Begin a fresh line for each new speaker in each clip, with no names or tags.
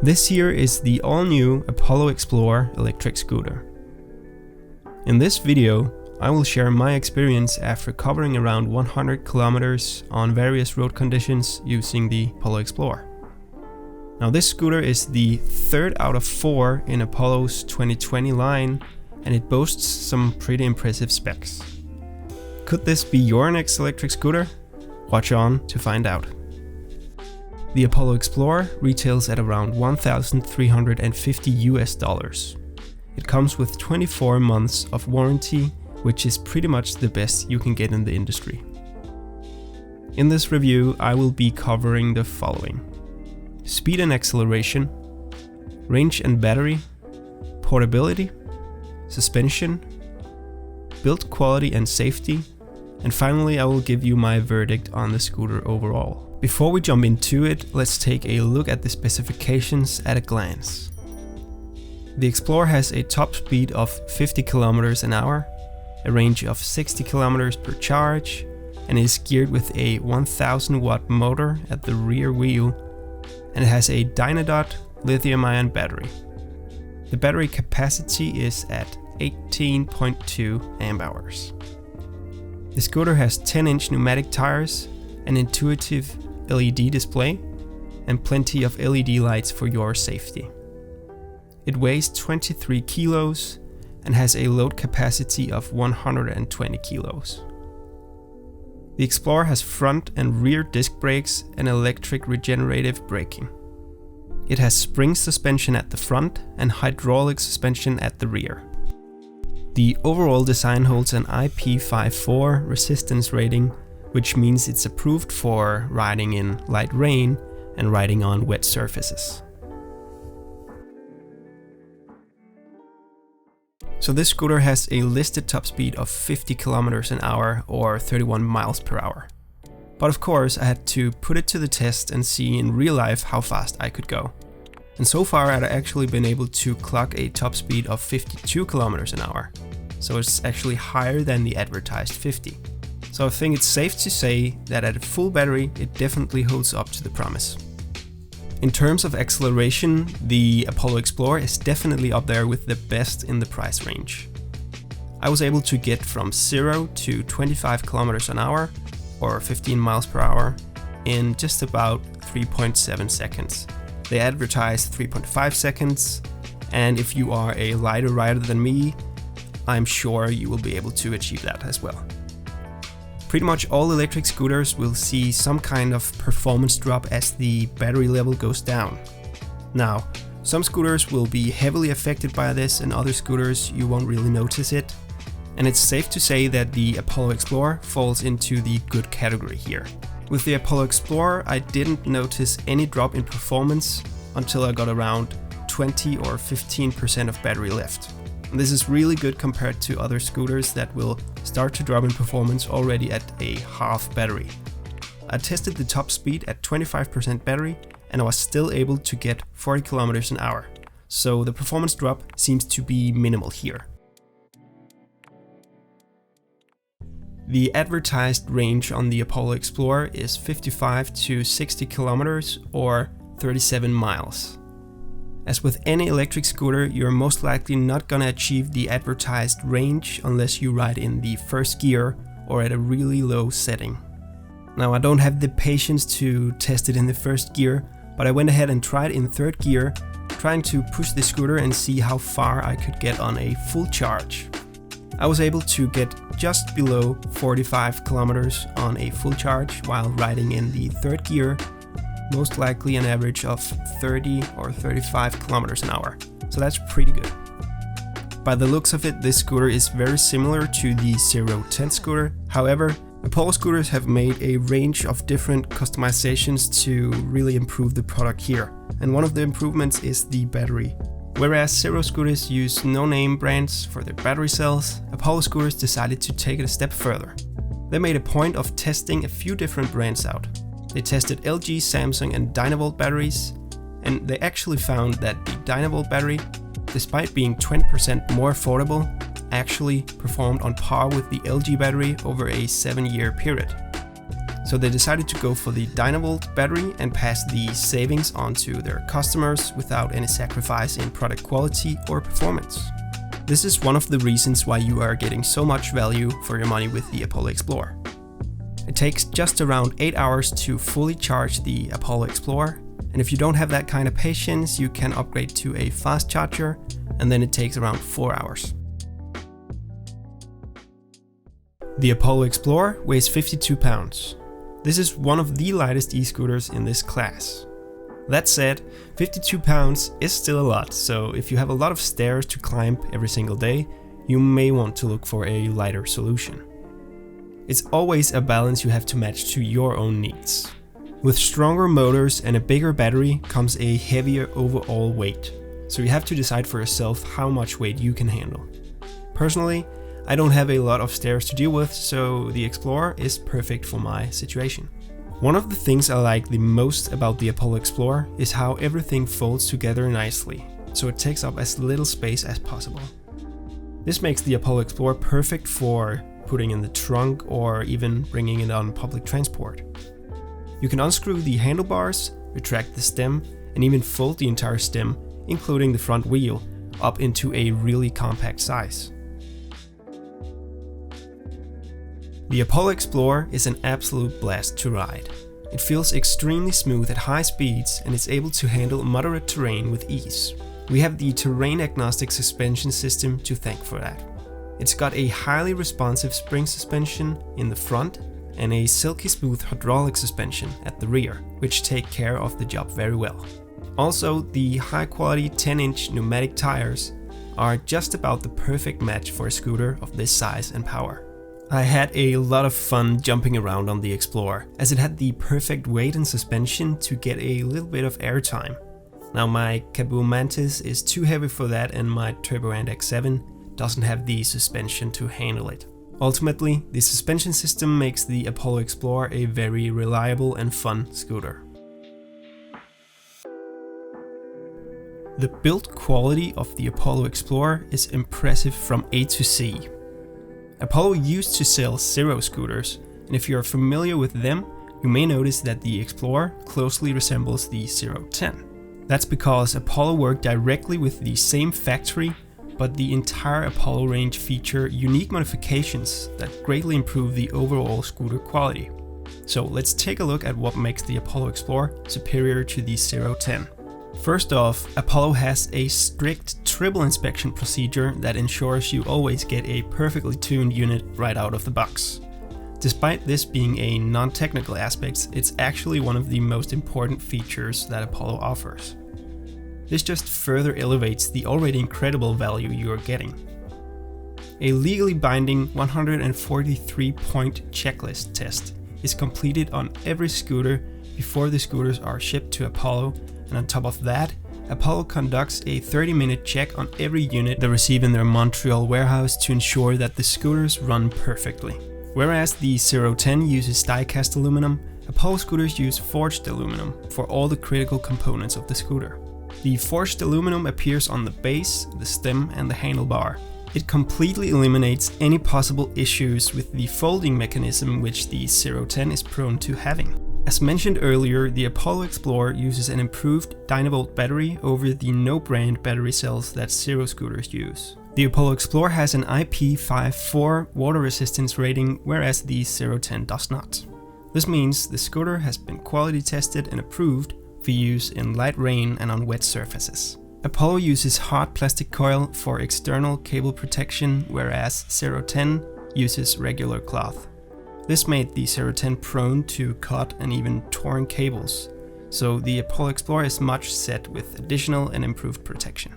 This here is the all-new Apollo Explorer electric scooter. In this video, I will share my experience after covering around 100 kilometers on various road conditions using the Apollo Explorer. Now this scooter is the third out of 4 in Apollo's 2020 line, and it boasts some pretty impressive specs. Could this be your next electric scooter? Watch on to find out. The Apollo Explorer retails at around $1,350 US. It comes with 24 months of warranty, which is pretty much the best you can get in the industry. In this review, I will be covering the following: speed and acceleration, range and battery, portability, suspension, build quality and safety, and finally I will give you my verdict on the scooter overall. Before we jump into it, let's take a look at the specifications at a glance. The Explorer has a top speed of 50 km an hour, a range of 60 km per charge, and is geared with a 1000 watt motor at the rear wheel, and it has a Dynadot lithium-ion battery. The battery capacity is at 18.2 amp hours. The scooter has 10-inch pneumatic tires, an intuitive LED display, and plenty of LED lights for your safety. It weighs 23 kilos and has a load capacity of 120 kilos. The Explorer has front and rear disc brakes and electric regenerative braking. It has spring suspension at the front and hydraulic suspension at the rear. The overall design holds an IP54 resistance rating, which means it's approved for riding in light rain and riding on wet surfaces. So this scooter has a listed top speed of 50 km an hour or 31 miles per hour. But of course I had to put it to the test and see in real life how fast I could go. And so far I've actually been able to clock a top speed of 52 km an hour. So it's actually higher than the advertised 50. So I think it's safe to say that at a full battery it definitely holds up to the promise. In terms of acceleration, the Apollo Explorer is definitely up there with the best in the price range. I was able to get from 0 to 25 km an hour or 15 miles per hour in just about 3.7 seconds. They advertise 3.5 seconds, and if you are a lighter rider than me, I'm sure you will be able to achieve that as well. Pretty much all electric scooters will see some kind of performance drop as the battery level goes down. Now, some scooters will be heavily affected by this, and other scooters you won't really notice it. And it's safe to say that the Apollo Explorer falls into the good category here. With the Apollo Explorer, I didn't notice any drop in performance until I got around 20 or 15% of battery left. And this is really good compared to other scooters that will start to drop in performance already at a half battery. I tested the top speed at 25% battery and I was still able to get 40 km an hour. So the performance drop seems to be minimal here. The advertised range on the Apollo Explorer is 55 to 60 kilometers or 37 miles. As with any electric scooter, you're most likely not gonna achieve the advertised range unless you ride in the first gear or at a really low setting. Now I don't have the patience to test it in the first gear, but I went ahead and tried in third gear, trying to push the scooter and see how far I could get on a full charge. I was able to get just below 45 kilometers on a full charge while riding in the third gear, most likely an average of 30 or 35 kilometers an hour. So that's pretty good. By the looks of it, this scooter is very similar to the 010 scooter. However, Apollo scooters have made a range of different customizations to really improve the product here. And one of the improvements is the battery. Whereas Zero scooters use no-name brands for their battery cells, Apollo scooters decided to take it a step further. They made a point of testing a few different brands out. They tested LG, Samsung and Dynavolt batteries, and they actually found that the Dynavolt battery, despite being 20% more affordable, actually performed on par with the LG battery over a 7-year period. So they decided to go for the 9V battery and pass the savings on to their customers without any sacrifice in product quality or performance. This is one of the reasons why you are getting so much value for your money with the Apollo Explorer. It takes just around 8 hours to fully charge the Apollo Explorer, and if you don't have that kind of patience, you can upgrade to a fast charger, and then it takes around 4 hours. The Apollo Explorer weighs 52 pounds. This is one of the lightest e-scooters in this class. That said, 52 pounds is still a lot, so if you have a lot of stairs to climb every single day, you may want to look for a lighter solution. It's always a balance you have to match to your own needs. With stronger motors and a bigger battery comes a heavier overall weight, so you have to decide for yourself how much weight you can handle. Personally, I don't have a lot of stairs to deal with, so the Explorer is perfect for my situation. One of the things I like the most about the Apollo Explorer is how everything folds together nicely, so it takes up as little space as possible. This makes the Apollo Explorer perfect for putting in the trunk or even bringing it on public transport. You can unscrew the handlebars, retract the stem, and even fold the entire stem, including the front wheel, up into a really compact size. The Apollo Explorer is an absolute blast to ride. It feels extremely smooth at high speeds and is able to handle moderate terrain with ease. We have the terrain agnostic suspension system to thank for that. It's got a highly responsive spring suspension in the front and a silky smooth hydraulic suspension at the rear, which take care of the job very well. Also, the high quality 10-inch pneumatic tires are just about the perfect match for a scooter of this size and power. I had a lot of fun jumping around on the Explorer, as it had the perfect weight and suspension to get a little bit of airtime. Now my Kaboom Mantis is too heavy for that, and my Turbo Ant X7 doesn't have the suspension to handle it. Ultimately, the suspension system makes the Apollo Explorer a very reliable and fun scooter. The build quality of the Apollo Explorer is impressive from A to Z. Apollo used to sell Zero scooters, and if you're familiar with them, you may notice that the Explorer closely resembles the 010. That's because Apollo worked directly with the same factory, but the entire Apollo range feature unique modifications that greatly improve the overall scooter quality. So let's take a look at what makes the Apollo Explorer superior to the 010. First off, Apollo has a strict triple inspection procedure that ensures you always get a perfectly tuned unit right out of the box. Despite this being a non-technical aspect, it's actually one of the most important features that Apollo offers. This just further elevates the already incredible value you are getting. A legally binding 143-point checklist test is completed on every scooter before the scooters are shipped to Apollo, and on top of that, Apollo conducts a 30-minute check on every unit they receive in their Montreal warehouse to ensure that the scooters run perfectly. Whereas the 010 uses die-cast aluminum, Apollo scooters use forged aluminum for all the critical components of the scooter. The forged aluminum appears on the base, the stem, and the handlebar. It completely eliminates any possible issues with the folding mechanism which the 010 is prone to having. As mentioned earlier, the Apollo Explorer uses an improved 9V battery over the no-brand battery cells that Zero scooters use. The Apollo Explorer has an IP54 water resistance rating, whereas the 010 does not. This means the scooter has been quality tested and approved for use in light rain and on wet surfaces. Apollo uses hard plastic coil for external cable protection, whereas 010 uses regular cloth. This made the 010 prone to cut and even torn cables, so the Apollo Explorer is much set with additional and improved protection.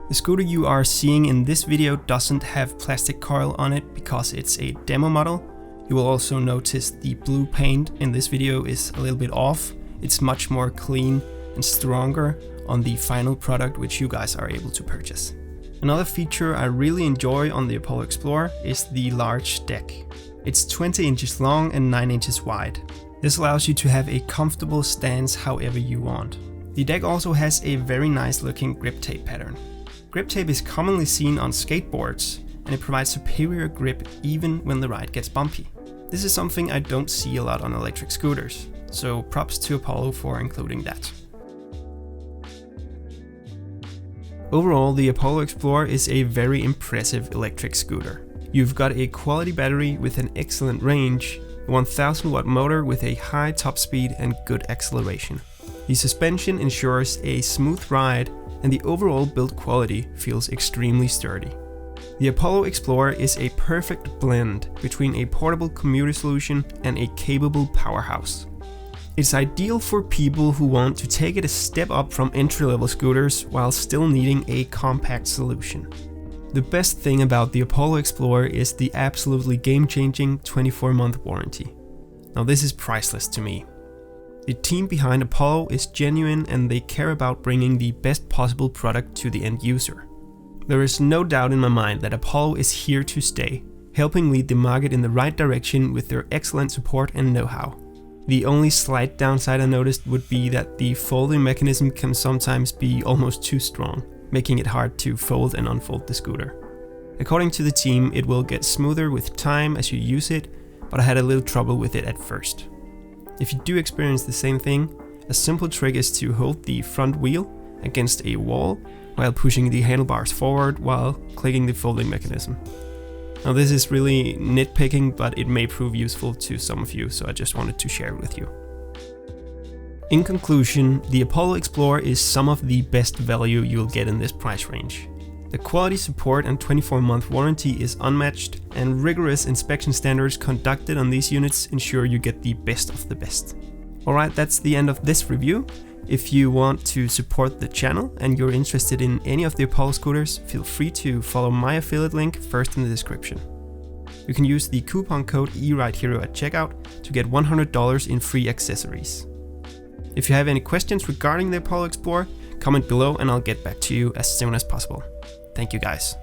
The scooter you are seeing in this video doesn't have plastic coil on it because it's a demo model. You will also notice the blue paint in this video is a little bit off. It's much more clean and stronger on the final product which you guys are able to purchase. Another feature I really enjoy on the Apollo Explorer is the large deck. It's 20 inches long and 9 inches wide. This allows you to have a comfortable stance however you want. The deck also has a very nice looking grip tape pattern. Grip tape is commonly seen on skateboards, and it provides superior grip even when the ride gets bumpy. This is something I don't see a lot on electric scooters, so props to Apollo for including that. Overall, the Apollo Explorer is a very impressive electric scooter. You've got a quality battery with an excellent range, a 1000 watt motor with a high top speed and good acceleration. The suspension ensures a smooth ride, and the overall build quality feels extremely sturdy. The Apollo Explorer is a perfect blend between a portable commuter solution and a capable powerhouse. It's ideal for people who want to take it a step up from entry-level scooters while still needing a compact solution. The best thing about the Apollo Explorer is the absolutely game-changing 24-month warranty. Now this is priceless to me. The team behind Apollo is genuine and they care about bringing the best possible product to the end user. There is no doubt in my mind that Apollo is here to stay, helping lead the market in the right direction with their excellent support and know-how. The only slight downside I noticed would be that the folding mechanism can sometimes be almost too strong, making it hard to fold and unfold the scooter. According to the team, it will get smoother with time as you use it, but I had a little trouble with it at first. If you do experience the same thing, a simple trick is to hold the front wheel against a wall while pushing the handlebars forward while clicking the folding mechanism. Now this is really nitpicking, but it may prove useful to some of you, so I just wanted to share it with you. In conclusion, the Apollo Explorer is some of the best value you'll get in this price range. The quality support and 24-month warranty is unmatched, and rigorous inspection standards conducted on these units ensure you get the best of the best. Alright, that's the end of this review. If you want to support the channel and you're interested in any of the Apollo scooters, feel free to follow my affiliate link first in the description. You can use the coupon code ERideHero at checkout to get $100 in free accessories. If you have any questions regarding the Apollo Explorer, comment below and I'll get back to you as soon as possible. Thank you guys.